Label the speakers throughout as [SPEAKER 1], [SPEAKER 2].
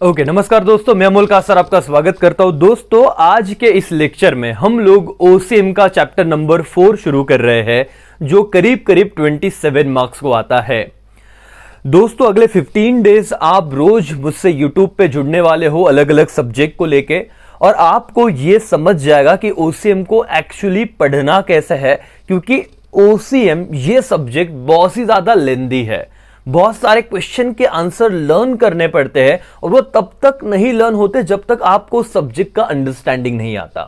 [SPEAKER 1] नमस्कार दोस्तों, मैं अमोल कासर आपका स्वागत करता हूं। दोस्तों, आज के इस लेक्चर में हम लोग ओसीएम का चैप्टर नंबर 4 शुरू कर रहे हैं, जो करीब करीब 27 मार्क्स को आता है। दोस्तों, अगले 15 डेज आप रोज मुझसे यूट्यूब पे जुड़ने वाले हो अलग अलग सब्जेक्ट को लेके, और आपको ये समझ जाएगा कि ओसीएम को एक्चुअली पढ़ना कैसे है, क्योंकि ओसीएम ये सब्जेक्ट बहुत ही ज्यादा लेंदी है। बहुत सारे क्वेश्चन के आंसर लर्न करने पड़ते हैं, और वो तब तक नहीं लर्न होते जब तक आपको सब्जेक्ट का अंडरस्टैंडिंग नहीं आता।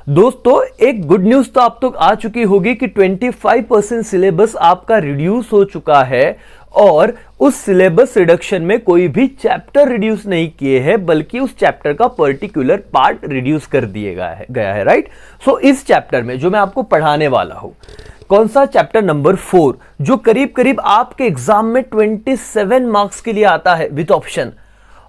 [SPEAKER 1] दोस्तों, एक गुड न्यूज तो आप तक आ चुकी होगी कि 25% सिलेबस आपका रिड्यूस हो चुका है, और उस सिलेबस रिडक्शन में कोई भी चैप्टर रिड्यूस नहीं किए हैं, बल्कि उस चैप्टर का पर्टिकुलर पार्ट रिड्यूस कर दिया गया है, राइट। सो इस चैप्टर में जो मैं आपको पढ़ाने वाला हूं, कौन सा चैप्टर नंबर 4, जो करीब करीब आपके एग्जाम में 27 मार्क्स के लिए आता है विद ऑप्शन,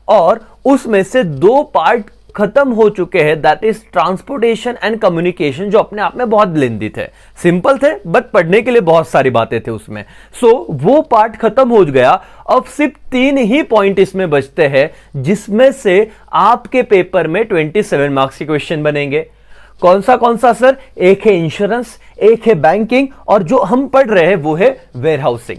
[SPEAKER 1] और उसमें से 2 पार्ट खत्म हो चुके हैं, that is transportation and communication, जो अपने आप में बहुत लेंदी थे, सिंपल थे, बट पढ़ने के लिए बहुत सारी बातें थे उसमें। सो वो पार्ट खत्म हो गया। अब सिर्फ 3 ही पॉइंट इसमें बचते हैं, जिसमें से आपके पेपर में 27 मार्क्स के क्वेश्चन बनेंगे। कौन सा सर? एक है इंश्योरेंस, एक है बैंकिंग, और जो हम पढ़ रहे हैं वो है वेयरहाउसिंग।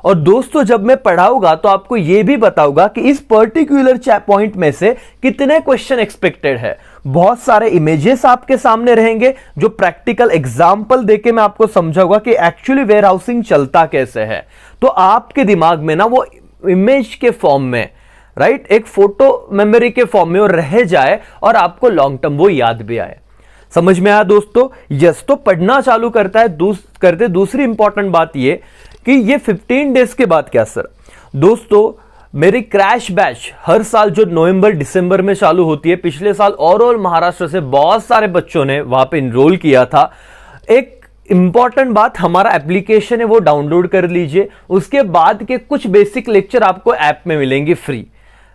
[SPEAKER 1] और दोस्तों, जब मैं पढ़ाऊंगा तो आपको यह भी बताऊंगा कि इस पर्टिकुलर पॉइंट में से कितने क्वेश्चन एक्सपेक्टेड है। बहुत सारे इमेजेस आपके सामने रहेंगे, जो प्रैक्टिकल एग्जांपल देके मैं आपको समझाऊंगा कि एक्चुअली वेयरहाउसिंग चलता कैसे है। तो आपके दिमाग में ना वो इमेज के फॉर्म में, राइट, एक फोटो मेमोरी के फॉर्म में वो रह जाए, और आपको लॉन्ग टर्म वो याद भी आए। समझ में आया दोस्तों? यस। तो पढ़ना चालू करते दूसरी इंपॉर्टेंट बात ये कि ये 15 डेज के बाद क्या सर? दोस्तों, मेरी क्रैश बैच हर साल जो नवंबर दिसंबर में चालू होती है, पिछले साल और महाराष्ट्र से बहुत सारे बच्चों ने वहां पे इनरोल किया था। एक इंपॉर्टेंट बात, हमारा एप्लीकेशन है वो डाउनलोड कर लीजिए। उसके बाद के कुछ बेसिक लेक्चर आपको ऐप में मिलेंगे free,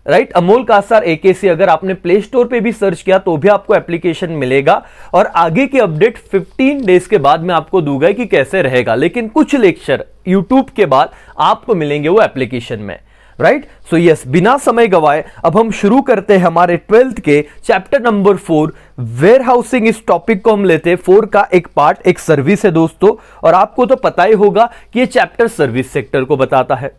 [SPEAKER 1] right. Amol Kasar AKC अगर आपने प्ले स्टोर पे भी सर्च किया तो भी आपको एप्लीकेशन मिलेगा, और आगे की अपडेट 15 डेज के बाद मैं आपको दूंगा कि कैसे रहेगा। लेकिन कुछ लेक्चर यूट्यूब के बाद आपको मिलेंगे वो एप्लीकेशन में, राइट। सो यस, बिना समय गवाए अब हम शुरू करते हैं हमारे 12th के चैप्टर नंबर 4 वेयरहाउसिंग। इस टॉपिक को हम लेते हैं 4 का एक पार्ट, एक सर्विस है दोस्तों, और आपको तो पता ही होगा कि ये चैप्टर सर्विस सेक्टर को बताता है।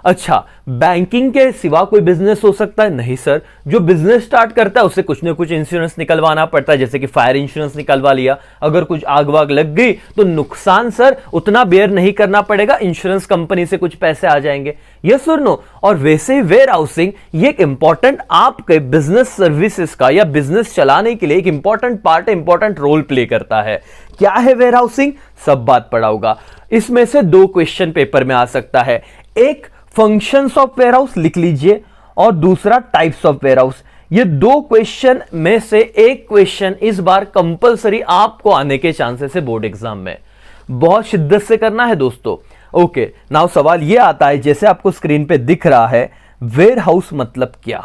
[SPEAKER 1] अच्छा, बैंकिंग के सिवा कोई बिजनेस हो सकता है? नहीं सर, जो बिजनेस स्टार्ट करता है उसे कुछ ना कुछ इंश्योरेंस निकलवाना पड़ता है, जैसे कि फायर इंश्योरेंस निकलवा लिया। अगर कुछ आग वाग लग गई तो नुकसान सर उतना बेयर नहीं करना पड़ेगा, इंश्योरेंस कंपनी से कुछ पैसे आ जाएंगे, यस और नो। और वैसे ही वेयर हाउसिंग ये एक इंपॉर्टेंट आपके बिजनेस सर्विसेज का या बिजनेस चलाने के लिए एक इंपॉर्टेंट पार्ट है, इंपॉर्टेंट रोल प्ले करता है। क्या है वेयर हाउसिंग? सब बात पढ़ाऊंगा। इसमें से 2 क्वेश्चन पेपर में आ सकता है, एक फंक्शंस ऑफ वेयरहाउस लिख लीजिए, और दूसरा टाइप्स ऑफ वेयरहाउस। ये 2 क्वेश्चन में से एक क्वेश्चन इस बार कंपलसरी आपको आने के चांसेस है बोर्ड एग्जाम में। बहुत शिद्दत से करना है दोस्तों। ओके, नाउ सवाल ये आता है, जैसे आपको स्क्रीन पे दिख रहा है, वेयरहाउस मतलब क्या?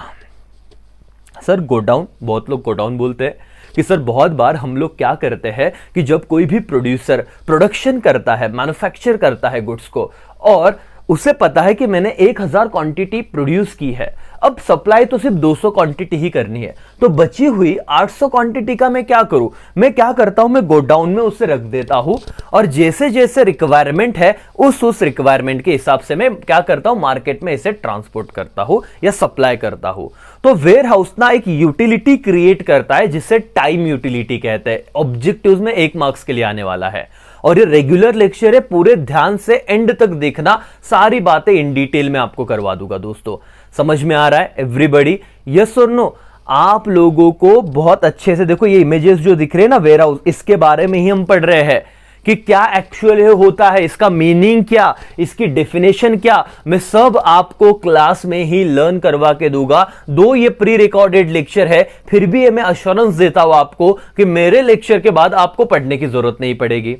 [SPEAKER 1] सर गोडाउन, बहुत लोग गोडाउन बोलते हैं कि सर बहुत बार हम लोग क्या करते हैं कि जब कोई भी प्रोड्यूसर प्रोडक्शन करता है, मैन्युफैक्चर करता है गुड्स को, और उसे पता है कि मैंने 1000 क्वांटिटी प्रोड्यूस की है, अब सप्लाई तो सिर्फ 200 क्वांटिटी ही करनी है, तो बची हुई 800 क्वांटिटी का मैं क्या करूं? मैं क्या करता हूं, मैं गोडाउन में उसे रख देता हूं, और जैसे जैसे रिक्वायरमेंट है उस रिक्वायरमेंट के हिसाब से मैं क्या करता हूं, मार्केट में इसे ट्रांसपोर्ट करता हूं या सप्लाई करता हूं। तो वेयर हाउस ना एक यूटिलिटी क्रिएट करता है, जिसे टाइम यूटिलिटी कहते हैं। ऑब्जेक्टिव्स में 1 मार्क्स के लिए आने वाला है, और ये रेगुलर लेक्चर है, पूरे ध्यान से एंड तक देखना, सारी बातें इन डिटेल में आपको करवा दूंगा दोस्तों। समझ में आ रहा है एवरीबॉडी? यस और नो? आप लोगों को बहुत अच्छे से देखो, ये इमेजेस जो दिख रहे हैं ना वेयर हाउस, इसके बारे में ही हम पढ़ रहे हैं कि क्या एक्चुअली होता है, इसका मीनिंग क्या, इसकी डेफिनेशन क्या, मैं सब आपको क्लास में ही लर्न करवा के दूंगा। दो ये प्री रिकॉर्डेड लेक्चर है, फिर भी मैं अश्योरेंस देता हूं आपको कि मेरे लेक्चर के बाद आपको पढ़ने की जरूरत नहीं पड़ेगी।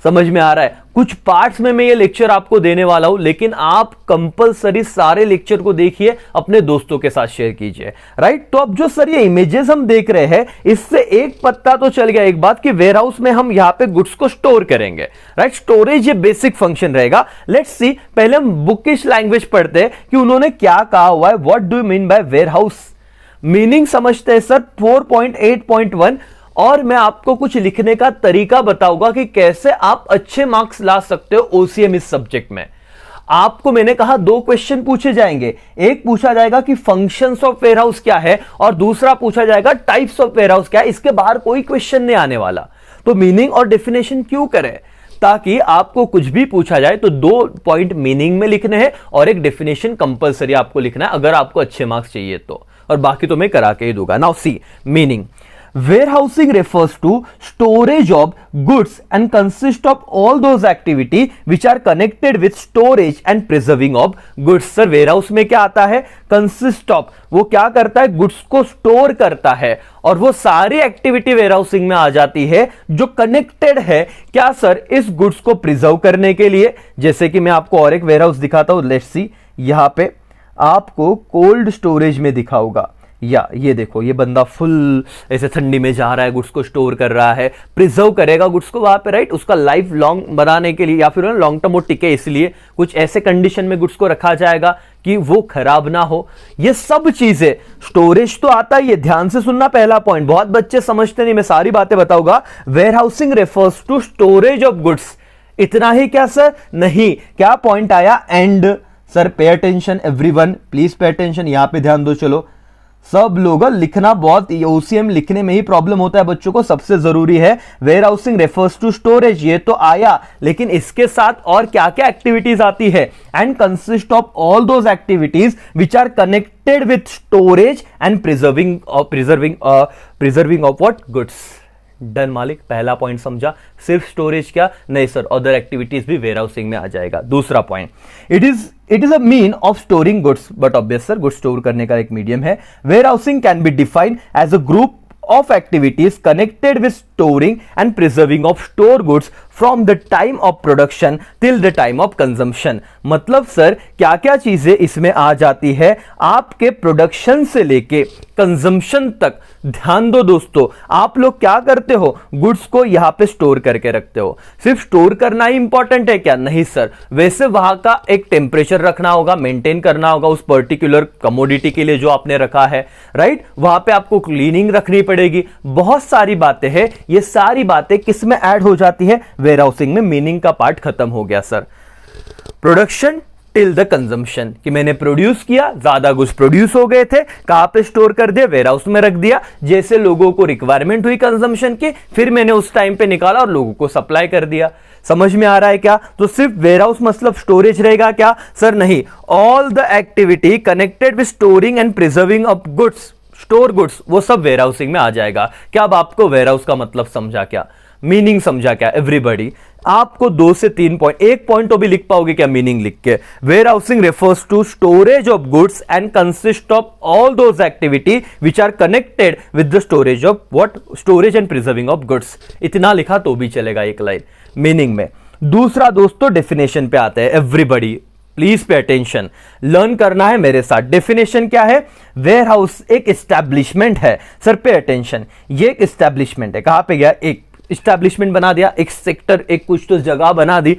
[SPEAKER 1] समझ में आ रहा है? कुछ पार्ट्स में मैं ये लेक्चर आपको देने वाला हूं, लेकिन आप कंपलसरी सारे लेक्चर को देखिए, अपने दोस्तों के साथ शेयर कीजिए, राइट? तो अब जो सर ये इमेजेस हम देख रहे हैं, इससे एक पत्ता तो चल गया एक बात कि वेयर हाउस में हम यहां पे गुड्स को स्टोर करेंगे, राइट? स्टोरेज ये बेसिक फंक्शन रहेगा। लेट्स सी, पहले हम बुकिश लैंग्वेज पढ़ते हैं कि उन्होंने क्या कहा हुआ है। What do you mean by warehouse? Meaning समझते हैं सर 4.8.1, और मैं आपको कुछ लिखने का तरीका बताऊंगा कि कैसे आप अच्छे मार्क्स ला सकते हो ओसीएम इस सब्जेक्ट में। आपको मैंने कहा 2 क्वेश्चन पूछे जाएंगे, एक पूछा जाएगा कि फंक्शंस ऑफ वेयरहाउस क्या है, और दूसरा पूछा जाएगा टाइप्स ऑफ वेयरहाउस क्या है। इसके बाहर कोई क्वेश्चन नहीं आने वाला। तो मीनिंग और डेफिनेशन क्यों करें? ताकि आपको कुछ भी पूछा जाए तो 2 पॉइंट मीनिंग में लिखने हैं और एक डेफिनेशन कंपलसरी आपको लिखना है, अगर आपको अच्छे मार्क्स चाहिए तो, और बाकी तो मैं करा के ही दूंगा। Now see meaning. Warehousing refers to storage of goods and consists of all those activity which are connected with storage and preserving of goods. Sir warehouse में क्या आता है? consist of, वो क्या करता है? गुड्स को स्टोर करता है, और वो सारी एक्टिविटी वेयरहाउसिंग में आ जाती है जो कनेक्टेड है क्या सर? इस गुड्स को प्रिजर्व करने के लिए। जैसे कि मैं आपको और एक वेयरहाउस दिखाता हूं। लेट्स सी, यहां पे आपको कोल्ड स्टोरेज में दिखा होगा, या ये देखो, ये बंदा फुल ऐसे ठंडी में जा रहा है, गुड्स को स्टोर कर रहा है, प्रिजर्व करेगा गुड्स को वहां पे, राइट? उसका लाइफ लॉन्ग बनाने के लिए, या फिर लॉन्ग टर्म वो टिके, इसलिए कुछ ऐसे कंडीशन में गुड्स को रखा जाएगा कि वो खराब ना हो। ये सब चीजें, स्टोरेज तो आता ही है, ध्यान से सुनना पहला पॉइंट, बहुत बच्चे समझते नहीं, मैं सारी बातें बताऊंगा। Warehousing refers to storage of goods. इतना ही क्या सर? नहीं, क्या पॉइंट आया? And sir pay attention everyone, please pay attention, यहां पे ध्यान दो। चलो सब लोग, लिखना बहुत, ओसीएम लिखने में ही प्रॉब्लम होता है बच्चों को, सबसे जरूरी है warehousing refers to storage, ये तो आया, लेकिन इसके साथ और क्या क्या एक्टिविटीज आती है? And consist of all those activities which are connected with storage and preserving of what? Goods. Done मालिक, पहला पॉइंट समझा। सिर्फ स्टोरेज क्या? नहीं सर, अदर एक्टिविटीज भी वेयर हाउसिंग में आ जाएगा। दूसरा point, it is a mean of storing goods, but obvious sir goods store करने का एक मीडियम है। Warehousing can be defined as a group of activities connected with storing and preserving of stored goods from the time of production till the time of consumption। मतलब sir क्या क्या चीजें इसमें आ जाती है आपके प्रोडक्शन से लेके कंजम्पशन तक। ध्यान दो दोस्तों, आप लोग क्या करते हो? गुड्स को यहां पे स्टोर करके रखते हो। सिर्फ स्टोर करना ही इंपॉर्टेंट है क्या? नहीं सर, वैसे वहां का एक टेम्परेचर रखना होगा, मेंटेन करना होगा उस पर्टिकुलर कमोडिटी के लिए जो आपने रखा है, राइट? वहां पे आपको क्लीनिंग रखनी पड़ेगी, बहुत सारी बातें हैं। ये सारी बातें किस में ऐड हो जाती है? वेयरहाउसिंग में। मीनिंग का पार्ट खत्म हो गया sir. Production till the consumption, कि मैंने प्रोड्यूस किया, ज्यादा गुड्स प्रोड्यूस हो गए थे, कहां पे स्टोर कर दिया? वेयर हाउस में रख दिया। जैसे लोगों को रिक्वायरमेंट हुई कंजम्पशन की, फिर मैंने उस टाइम पे निकाला और लोगों को सप्लाई कर दिया। समझ में आ रहा है क्या? तो सिर्फ वेयर हाउस मतलब स्टोरेज रहेगा क्या सर? नहीं, all the activity connected with storing and preserving of goods, store goods, वो सब वेयर हाउसिंग में आ जाएगा। क्या अब आपको वेयर हाउस का मतलब समझा क्या? मीनिंग समझा क्या? एवरीबॉडी, आपको 2 से 3 पॉइंट, एक पॉइंट तो भी लिख पाओगे क्या मीनिंग लिख के? Warehousing refers to storage of goods and consist of all those activity which are connected with the storage of what? Storage and preserving of goods. इतना लिखा तो भी चलेगा एक लाइन मीनिंग में। दूसरा दोस्तों डेफिनेशन पे आते हैं। Everybody please pay attention, learn करना है मेरे साथ। डेफिनेशन क्या है? वेयर हाउस एक एस्टैब्लिशमेंट है। सर पे अटेंशन, ये एक एस्टैब्लिशमेंट है। कहां पे गया? एक एस्टैब्लिशमेंट बना दिया, एक सेक्टर, एक कुछ तो जगह बना दी।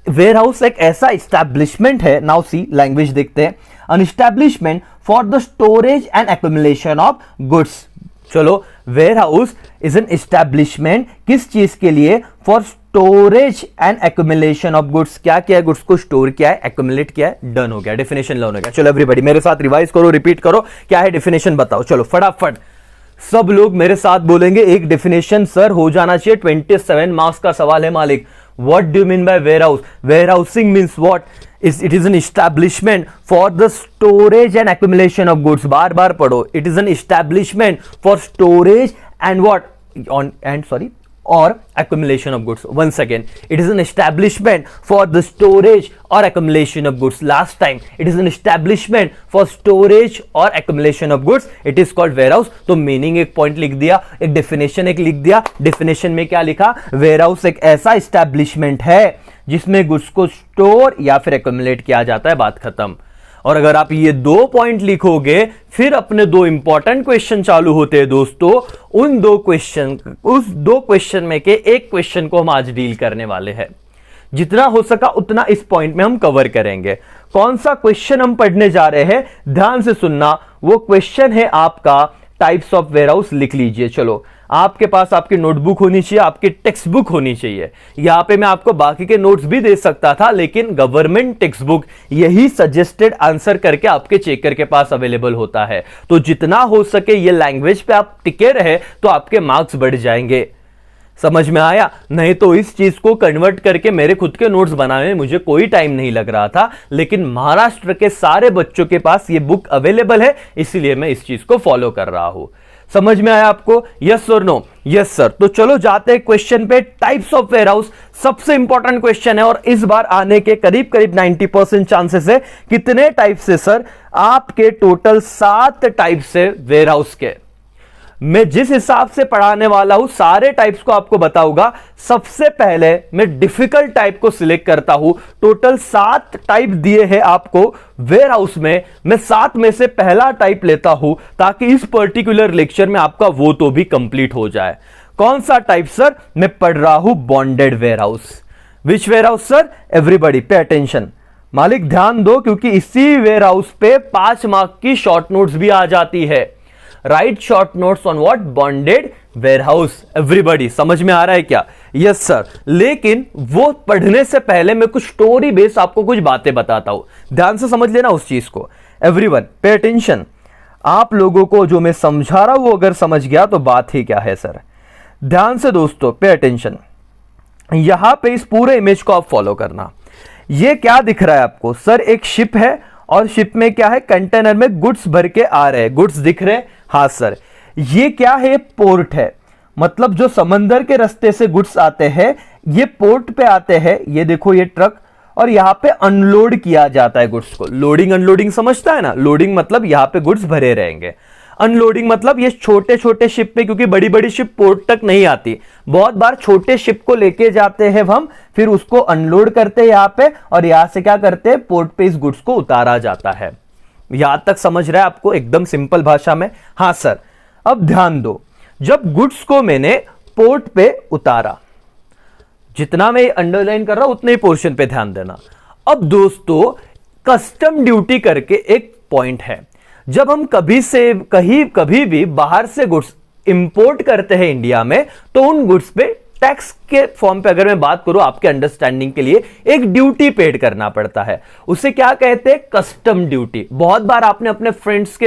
[SPEAKER 1] वेयर हाउस एक ऐसा एस्टैब्लिशमेंट है। नाउ सी लैंग्वेज देखते हैं। An establishment for the storage and accumulation of goods. चलो, warehouse is an establishment किस चीज के लिए? For storage and accumulation of goods. क्या किया है? गुड्स को स्टोर किया है, एक्यूमुलेट किया है। डन हो गया, डेफिनेशन लर्न हो गया। चलो एवरीबॉडी मेरे साथ रिवाइज करो, रिपीट करो, क्या है डेफिनेशन बताओ। चलो फटाफट सब लोग मेरे साथ बोलेंगे एक डेफिनेशन। सर हो जाना चाहिए, 27 मार्क्स का सवाल है मालिक। What do you mean by warehouse? Warehousing means what? It is an establishment for the storage and accumulation of goods. बार बार पढ़ो, it is an establishment for storage and what? On and sorry or accumulation of goods. Once again, it is an establishment for the storage or accumulation of goods. Last time, it is an establishment for storage or accumulation of goods. It is called warehouse. तो meaning एक point लिख दिया, एक definition एक लिख दिया. Definition में क्या लिखा? वेयरहाउस एक ऐसा एस्टैब्लिशमेंट है जिसमें गुड्स को स्टोर या फिर एक्यूमुलेट किया जाता है. बात खत्म. और अगर आप ये 2 पॉइंट लिखोगे फिर अपने 2 इंपॉर्टेंट क्वेश्चन चालू होते हैं दोस्तों. उस दो क्वेश्चन में के एक क्वेश्चन को हम आज डील करने वाले हैं. जितना हो सका उतना इस पॉइंट में हम कवर करेंगे. कौन सा क्वेश्चन हम पढ़ने जा रहे हैं ध्यान से सुनना. वो क्वेश्चन है आपका टाइप्स ऑफ वेयरहाउस. लिख लीजिए. चलो, आपके पास आपकी नोटबुक होनी चाहिए, आपकी टेक्स्ट बुक होनी चाहिए. यहां पे मैं आपको बाकी के नोट्स भी दे सकता था, लेकिन गवर्नमेंट टेक्स्ट बुक यही सजेस्टेड आंसर करके आपके चेकर के पास अवेलेबल होता है. तो जितना हो सके ये लैंग्वेज पे आप टिके रहे तो आपके मार्क्स बढ़ जाएंगे. समझ में आया? नहीं तो इस चीज को कन्वर्ट करके मेरे खुद के नोट्स बनाने में मुझे कोई टाइम नहीं लग रहा था, लेकिन महाराष्ट्र के सारे बच्चों के पास ये बुक अवेलेबल है, इसलिए मैं इस चीज को फॉलो कर रहा हूं. समझ में आया आपको? यस और नो? Yes sir. तो चलो जाते हैं क्वेश्चन पे. टाइप्स ऑफ वेयरहाउस सबसे इंपॉर्टेंट क्वेश्चन है और इस बार आने के करीब करीब 90% चांसेस है. कितने टाइप से सर? आपके टोटल 7 टाइप से वेयरहाउस के. मैं जिस हिसाब से पढ़ाने वाला हूं सारे टाइप्स को आपको बताऊंगा. सबसे पहले मैं डिफिकल्ट टाइप को सिलेक्ट करता हूं. टोटल 7 टाइप दिए हैं आपको वेयरहाउस में. मैं 7 में से पहला टाइप लेता हूं ताकि इस पर्टिकुलर लेक्चर में आपका वो तो भी कंप्लीट हो जाए. कौन सा टाइप सर? मैं पढ़ रहा हूं bonded warehouse. Which warehouse sir? Everybody pay attention. मालिक ध्यान दो, क्योंकि इसी वेयरहाउस पे 5 मार्क की शॉर्ट नोट्स भी आ जाती है. Right short notes on what? Bonded warehouse. Everybody समझ में आ रहा है क्या? Yes sir. लेकिन वो पढ़ने से पहले मैं कुछ स्टोरी बेस आपको कुछ बातें बताता हूं. ध्यान से समझ लेना उस चीज को. Everyone pay attention. आप लोगों को जो मैं समझा रहा हूं वो अगर समझ गया तो बात ही क्या है सर. ध्यान से दोस्तों पे अटेंशन. यहां पे इस पूरे इमेज को आप फॉलो करना. ये क्या दिख रहा है आपको सर? एक शिप है और शिप में क्या है? कंटेनर में गुड्स भर के आ रहे हैं. गुड्स दिख रहे हैं? हाँ सर. ये क्या है? पोर्ट है. मतलब जो समंदर के रास्ते से गुड्स आते हैं ये पोर्ट पे आते हैं. ये देखो ये ट्रक, और यहां पे अनलोड किया जाता है गुड्स को. लोडिंग अनलोडिंग समझता है ना? लोडिंग मतलब यहां पे गुड्स भरे रहेंगे. अनलोडिंग मतलब ये छोटे छोटे शिप पे, क्योंकि बड़ी बड़ी शिप पोर्ट तक नहीं आती, बहुत बार छोटे शिप को लेके जाते हैं हम, फिर उसको अनलोड करते हैं यहां पे, और यहां से क्या करते हैं? पोर्ट पे इस गुड्स को उतारा जाता है. यहां तक समझ रहा है आपको? एकदम सिंपल भाषा में. हां सर. अब ड्यान दो, जब गुड्स को मैंने पोर्ट पे उतारा, जितना मैं अंडरलाइन कर रहा हूं उतने ही पोर्शन पे ध्यान देना. अब दोस्तों कस्टम ड्यूटी करके एक पॉइंट है. जब हम कभी भी बाहर से गुड्स इंपोर्ट करते हैं इंडिया में, तो उन गुड्स पे टैक्स के फॉर्म पे अगर मैं बात करूं आपके अंडरस्टैंडिंग के लिए, एक ड्यूटी पेड करना पड़ता है. उसे क्या कहते हैं? Custom duty. बहुत बार आपने अपने फ्रेंड्स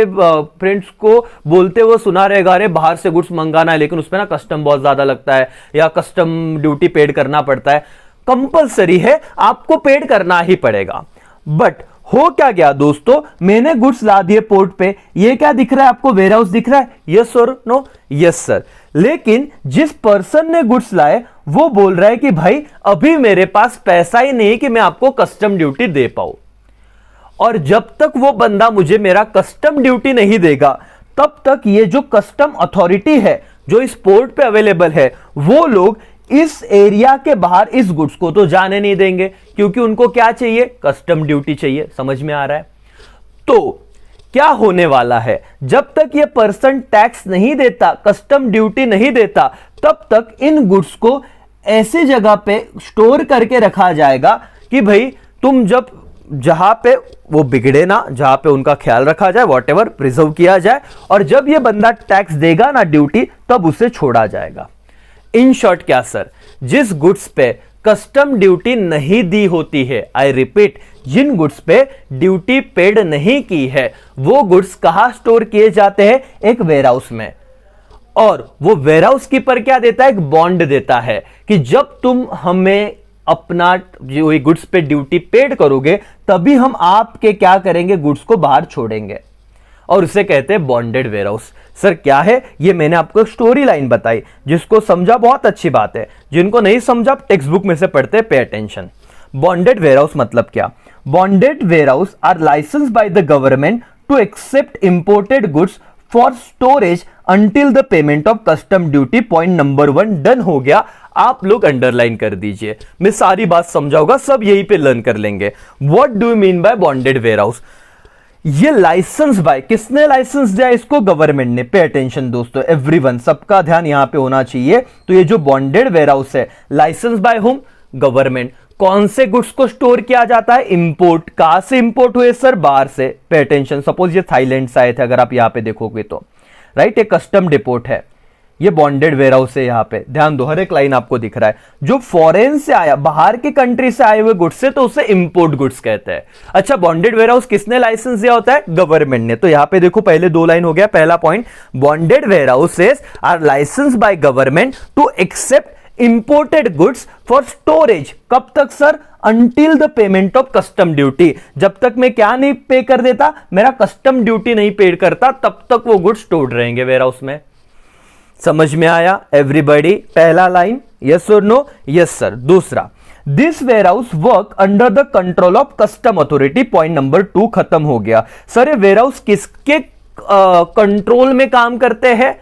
[SPEAKER 1] को बोलते हुए सुना रहेगा, अरे बाहर से गुड्स मंगाना है लेकिन उसमें ना कस्टम बहुत ज्यादा लगता है या कस्टम ड्यूटी पेड करना पड़ता है. कंपलसरी है, आपको पेड करना ही पड़ेगा. बट हो क्या गया दोस्तों? मैंने गुड्स ला दिए पोर्ट पे. ये क्या दिख रहा है आपको? वेयरहाउस दिख रहा है? यस और नो? Yes sir. लेकिन जिस पर्सन ने गुड्स लाए वो बोल रहा है कि भाई अभी मेरे पास पैसा ही नहीं कि मैं आपको कस्टम ड्यूटी दे पाऊं. और जब तक वो बंदा मुझे मेरा कस्टम ड्यूटी नहीं देगा तब तक ये जो कस्टम अथॉरिटी है जो इस पोर्ट पे अवेलेबल है, वो लोग इस एरिया के बाहर इस गुड्स को तो जाने नहीं देंगे, क्योंकि उनको क्या चाहिए? कस्टम ड्यूटी चाहिए. समझ में आ रहा है? तो क्या होने वाला है? जब तक ये पर्सन टैक्स नहीं देता, कस्टम ड्यूटी नहीं देता, तब तक इन गुड्स को ऐसी जगह पे स्टोर करके रखा जाएगा कि भाई तुम जब जहां पे वो बिगड़े ना, जहां पे उनका ख्याल रखा जाए, वॉटेवर प्रिजर्व किया जाए, और जब ये बंदा टैक्स देगा ना ड्यूटी, तब उसे छोड़ा जाएगा. इन शॉर्ट क्या सर? जिस गुड्स पे कस्टम ड्यूटी नहीं दी होती है, आई रिपीट, जिन गुड्स पे ड्यूटी पेड नहीं की है, वो गुड्स कहां स्टोर किए जाते हैं? एक वेयरहाउस में. और वो वेयरहाउस कीपर क्या देता है? एक बॉन्ड देता है कि जब तुम हमें अपना जो गुड्स पे ड्यूटी पेड करोगे तभी हम आपके क्या करेंगे? गुड्स को बाहर छोड़ेंगे. और उसे कहते हैं बॉन्डेड वेयरहाउस। सर क्या है ये? मैंने आपको स्टोरी लाइन बताई, जिसको समझा बहुत अच्छी बात है, जिनको नहीं समझा टेक्स्ट बुक में से पढ़ते, पे अटेंशन। बॉन्डेड वेयरहाउस मतलब क्या? Bonded warehouse are licensed by the government to accept imported goods for storage until the payment of custom duty. Point number 1 done हो गया। आप लोग अंडरलाइन कर दीजिए, मैं सारी बात समझाऊंगा, सब यहीं पे लर्न कर लेंगे। What do you mean bye bonded warehouse? ये लाइसेंस बाय, किसने लाइसेंस दिया इसको? गवर्नमेंट ने। पे अटेंशन दोस्तों, एवरीवन, सबका ध्यान यहां पे होना चाहिए। तो ये जो बॉन्डेड वेयरहाउस है, लाइसेंस बाय हुम? गवर्नमेंट। कौन से गुड्स को स्टोर किया जाता है? इंपोर्ट। कहां से इंपोर्ट हुए सर? बाहर से। पे अटेंशन, सपोज ये थाईलैंड से आए थे, अगर आप यहां पे देखोगे तो, राइट, ये कस्टम डिपोर्ट है, ये बॉन्डेड वेयरहाउस है। यहां पे ध्यान दो, हर एक लाइन आपको दिख रहा है। जो फॉरेन से आया, बाहर की कंट्री से आए हुए गुड्स से, तो उसे इंपोर्ट गुड्स कहते हैं। अच्छा, बॉन्डेड वेयरहाउस किसने लाइसेंस दिया होता है? गवर्नमेंट ने। तो यहां पे देखो, पहले 2 लाइन हो गया। पहला point, bonded warehouses are license by government to accept imported goods for storage. कब तक sir? Until the payment of custom duty. जब तक मैं क्या नहीं पे कर देता, मेरा कस्टम ड्यूटी नहीं पे करता, तब तक वो गुड्स स्टोर्ड रहेंगे वेयरहाउस में। समझ में आया एवरीबॉडी? पहला लाइन, यस और नो? Yes sir. दूसरा, this warehouse work under the control of custom authority. Point number 2 खत्म हो गया। सर ये वेयरहाउस किसके कंट्रोल में काम करते हैं?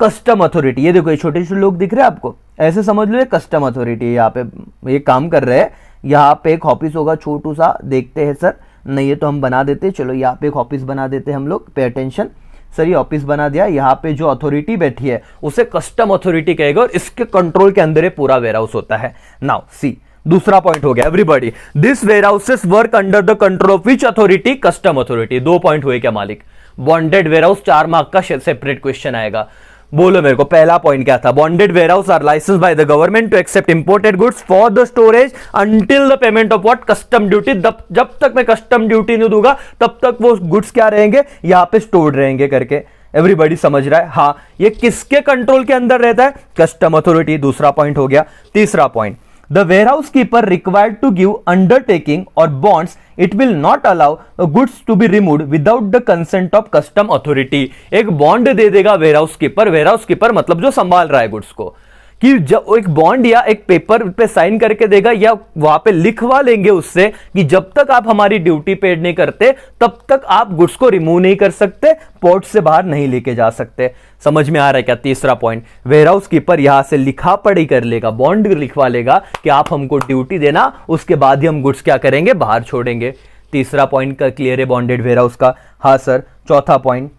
[SPEAKER 1] Custom authority. ये देखो, ये छोटे छोटे लोग दिख रहे हैं आपको, ऐसे समझ लो ये कस्टम अथॉरिटी यहाँ पे ये काम कर रहे हैं। यहाँ पे एक ऑफिस होगा छोटू सा, देखते हैं सर, नहीं है तो हम बना देते, चलो यहाँ पे एक ऑफिस बना देते हैं हम लोग। पे अटेंशन सर, ये ऑफिस बना दिया। यहाँ पे जो अथॉरिटी बैठी है उसे कस्टम अथॉरिटी कहेगा, और इसके कंट्रोल के अंदर ये पूरा वेयरहाउस होता है। नाउ सी, दूसरा पॉइंट हो गया everybody. This warehouses work under the control of which authority? Custom authority. 2 point हुए क्या मालिक? बॉन्डेड वेयरहाउस 4 मार्क का सेपरेट क्वेश्चन आएगा। बोलो मेरे को, पहला पॉइंट क्या था? Bonded warehouse are licensed by the government to accept imported goods for the storage until the payment of what? Custom duty. जब तक मैं कस्टम ड्यूटी नहीं दूंगा, तब तक वो गुड्स क्या रहेंगे? यहां पे स्टोर्ड रहेंगे करके। एवरीबॉडी समझ रहा है? हाँ, ये किसके कंट्रोल के अंदर रहता है? Custom authority. दूसरा पॉइंट हो गया। तीसरा point, the warehouse keeper required to give undertaking और bonds, it will not allow goods to be removed without the consent of custom authority. एक बॉन्ड दे देगा वेयरहाउस कीपर मतलब जो संभाल रहा है गुड्स को, कि जब एक बॉन्ड या एक पेपर पे साइन करके देगा, या वहां पे लिखवा लेंगे उससे कि जब तक आप हमारी ड्यूटी पेड नहीं करते, तब तक आप गुड्स को रिमूव नहीं कर सकते, पोर्ट से बाहर नहीं लेके जा सकते। समझ में आ रहा है क्या? तीसरा पॉइंट, वेयरहाउस कीपर यहां से लिखा पढ़ी कर लेगा, बॉन्ड लिखवा लेगा कि आप हमको ड्यूटी देना, उसके बाद ही हम गुड्स क्या करेंगे? बाहर छोड़ेंगे। तीसरा पॉइंट का क्लियर है बॉन्डेड वेयरहाउस का? हाँ सर। चौथा point,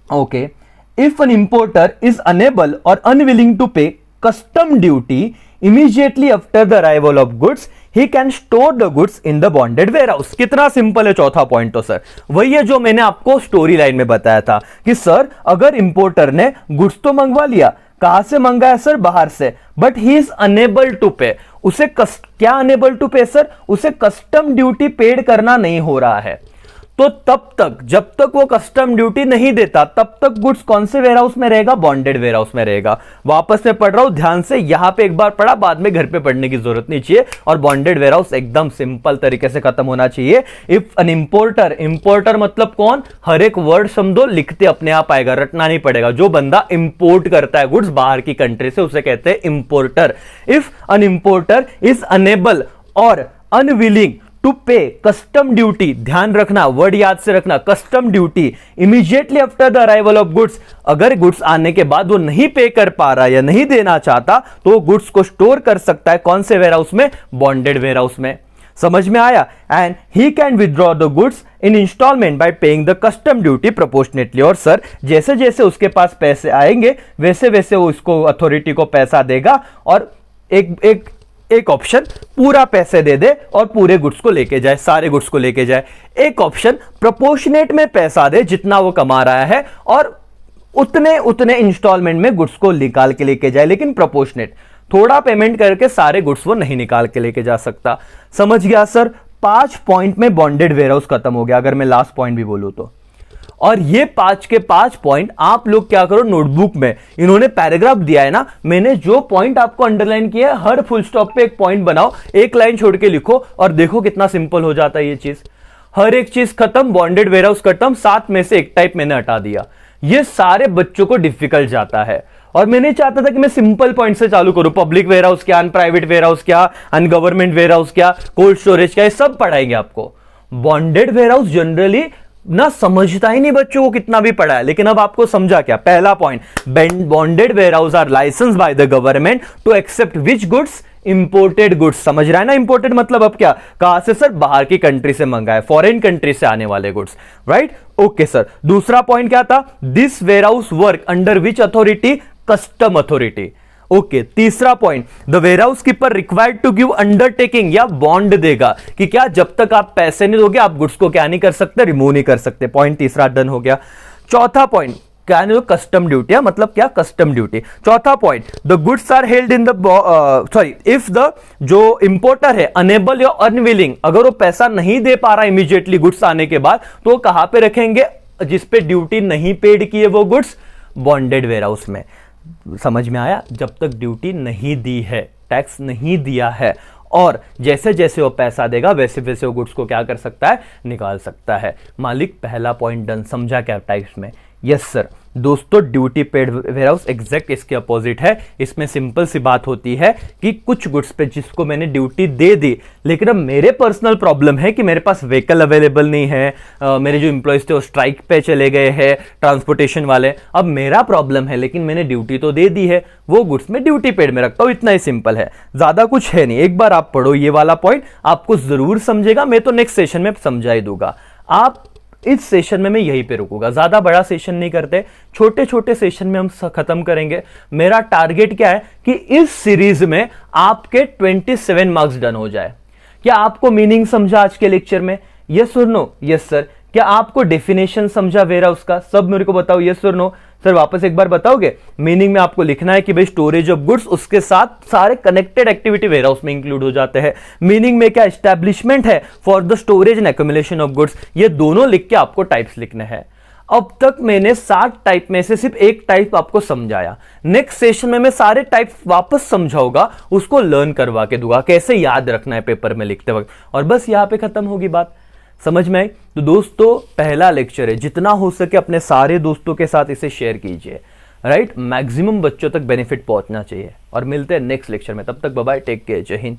[SPEAKER 1] okay, if an importer is unable और unwilling to pay custom duty immediately after the arrival of goods, he can store the goods in the bonded warehouse। कितना simple है चौथा point? तो sir वही है जो मैंने आपको स्टोरी लाइन में बताया था कि सर अगर इंपोर्टर ने गुड्स तो मंगवा लिया, कहां से मंगाया सर? बाहर से, but he is unable to pay. उसे क्या अनेबल टू पे सर? उसे कस्टम ड्यूटी पेड करना नहीं हो रहा है, तो तब तक, जब तक वो कस्टम ड्यूटी नहीं देता, तब तक गुड्स कौन से वेयरहाउस में रहेगा? बॉन्डेड वेयरहाउस में रहेगा। वापस मैं पढ़ रहा हूं ध्यान से, यहां पे एक बार पढ़ा, बाद में घर पे पढ़ने की जरूरत नहीं चाहिए। और बॉन्डेड वेयरहाउस एकदम सिंपल तरीके से खत्म होना चाहिए। इफ एन इंपोर्टर मतलब कौन? हर एक वर्ड समझो, लिखते अपने आप आएगा, रटना नहीं पड़ेगा। जो बंदा इंपोर्ट करता है गुड्स बाहर की कंट्री से, उसे कहते हैं importer. If an importer is unable और unwilling to pay custom duty, ध्यान रखना, वर्ड याद से रखना, custom duty immediately after the arrival of goods. अगर गुड्स आने के बाद वो नहीं पे कर पा रहा या नहीं देना चाहता, तो वो गुड्स को स्टोर कर सकता है कौन से वेयरहाउस में? बॉन्डेड वेयरहाउस में। समझ में आया? And he can withdraw the goods in installment by paying the custom duty proportionately. और सर जैसे जैसे उसके पास पैसे आएंगे, वैसे वैसे वो उसको अथॉरिटी को पैसा देगा, और एक ऑप्शन पूरा पैसे दे दे और पूरे गुड्स को लेके जाए, सारे गुड्स को लेके जाए। एक ऑप्शन प्रोपोर्शनेट में पैसा दे जितना वो कमा रहा है, और उतने इंस्टॉलमेंट में गुड्स को निकाल के लेके जाए, लेकिन प्रोपोर्शनेट। थोड़ा पेमेंट करके सारे गुड्स वो नहीं निकाल के लेके जा सकता। समझ गया सर? 5 पॉइंट में बॉन्डेड वेयरहाउस खत्म हो गया, अगर मैं लास्ट पॉइंट भी बोलूं तो। और ये 5 के 5 पॉइंट आप लोग क्या करो, नोटबुक में इन्होंने पैराग्राफ दिया है ना, मैंने जो पॉइंट आपको अंडरलाइन किया है, हर फुल स्टॉप पे एक पॉइंट बनाओ, एक लाइन छोड़ के लिखो, और देखो कितना सिंपल हो जाता है ये चीज। हर एक चीज खत्म, बॉन्डेड वेयरहाउस खत्म, 7 में से एक टाइप मैंने हटा दिया। ये सारे बच्चों को डिफिकल्ट जाता है और मैं नहीं चाहता था कि मैं सिंपल पॉइंट से चालू करूं। पब्लिक वेयरहाउस क्या, प्राइवेट वेयरहाउस क्या, अनगवर्नमेंट वेयरहाउस क्या, कोल्ड स्टोरेज क्या, ये सब पढ़ाएंगे आपको। बॉन्डेड वेयरहाउस जनरली ना समझता ही नहीं बच्चों को कितना भी पढ़ा है, लेकिन अब आपको समझा क्या। पहला point, bonded warehouse are license by the government to accept which goods, imported goods. समझ रहा है ना, इंपोर्टेड मतलब अब क्या, कहां से सर, बाहर की कंट्री से मंगाए, फॉरेन कंट्री से आने वाले गुड्स, राइट। ओके सर, दूसरा पॉइंट क्या था, this warehouse work under which authority, custom authority. Okay, तीसरा point, the warehouse keeper required to give undertaking या बॉन्ड देगा कि क्या जब तक आप पैसे नहीं दोगे आप गुड्स को क्या नहीं कर सकते, रिमूव नहीं कर सकते। पॉइंट तीसरा डन हो गया। चौथा पॉइंट क्या नहीं, कस्टम ड्यूटी, मतलब क्या, कस्टम ड्यूटी। चौथा point, the goods are held in the sorry if the जो इंपोर्टर है अनेबल या अनविलिंग, अगर वो पैसा नहीं दे पा रहा इमीडिएटली गुड्स आने के बाद, तो वो कहां पे रखेंगे, जिसपे ड्यूटी नहीं पेड की है वो गुड्स, बॉन्डेड वेयरहाउस में। समझ में आया, जब तक ड्यूटी नहीं दी है, टैक्स नहीं दिया है, और जैसे जैसे वो पैसा देगा वैसे वैसे वो गुड्स को क्या कर सकता है, निकाल सकता है। मालिक पहला पॉइंट डन, समझा क्या टाइप्स में। यस सर दोस्तों, ड्यूटी पेड वेयरहाउस एग्जैक्ट इसके अपोजिट है। इसमें सिंपल सी बात होती है कि कुछ गुड्स पे जिसको मैंने ड्यूटी दे दी, लेकिन अब मेरे पर्सनल प्रॉब्लम है कि मेरे पास व्हीकल अवेलेबल नहीं है, मेरे जो इंप्लॉयज थे वो स्ट्राइक पे चले गए हैं, ट्रांसपोर्टेशन वाले। अब मेरा प्रॉब्लम है, लेकिन मैंने ड्यूटी तो दे दी है, वो गुड्स में ड्यूटी पेड में रखता हूं। इतना ही सिंपल है, ज्यादा कुछ है नहीं। एक बार आप पढ़ो ये वाला पॉइंट, आपको जरूर समझेगा। मैं तो नेक्स्ट सेशन में समझा ही दूंगा। आप इस सेशन में मैं यहीं पे रुकूंगा, ज्यादा बड़ा सेशन नहीं करते, छोटे छोटे सेशन में हम खत्म करेंगे। मेरा टारगेट क्या है कि इस सीरीज में आपके 27 मार्क्स डन हो जाए। क्या आपको मीनिंग समझा आज के लेक्चर में, यस और नो? Yes sir. क्या आपको डेफिनेशन समझा वेयरहाउस का, सब मेरे को बताओ, यस और नो? सर वापस एक बार बताओगे। मीनिंग में आपको लिखना है कि भाई स्टोरेज ऑफ गुड्स, उसके साथ सारे कनेक्टेड एक्टिविटी वेयरहाउस में इंक्लूड हो जाते हैं। मीनिंग में क्या, एस्टैब्लिशमेंट है for the storage and accumulation of goods, ये दोनों लिख के आपको टाइप्स लिखने हैं। अब तक मैंने 7 टाइप में से सिर्फ एक टाइप आपको समझाया। नेक्स्ट सेशन में मैं सारे टाइप वापस समझाऊंगा, उसको लर्न करवा के दूंगा, कैसे याद रखना है पेपर में लिखते वक्त, और बस यहां पे खत्म होगी बात। समझ में आई? तो दोस्तों पहला लेक्चर है, जितना हो सके अपने सारे दोस्तों के साथ इसे शेयर कीजिए, राइट। मैक्सिमम बच्चों तक बेनिफिट पहुंचना चाहिए, और मिलते हैं नेक्स्ट लेक्चर में। तब तक बाय बाय, टेक केयर, जय हिंद।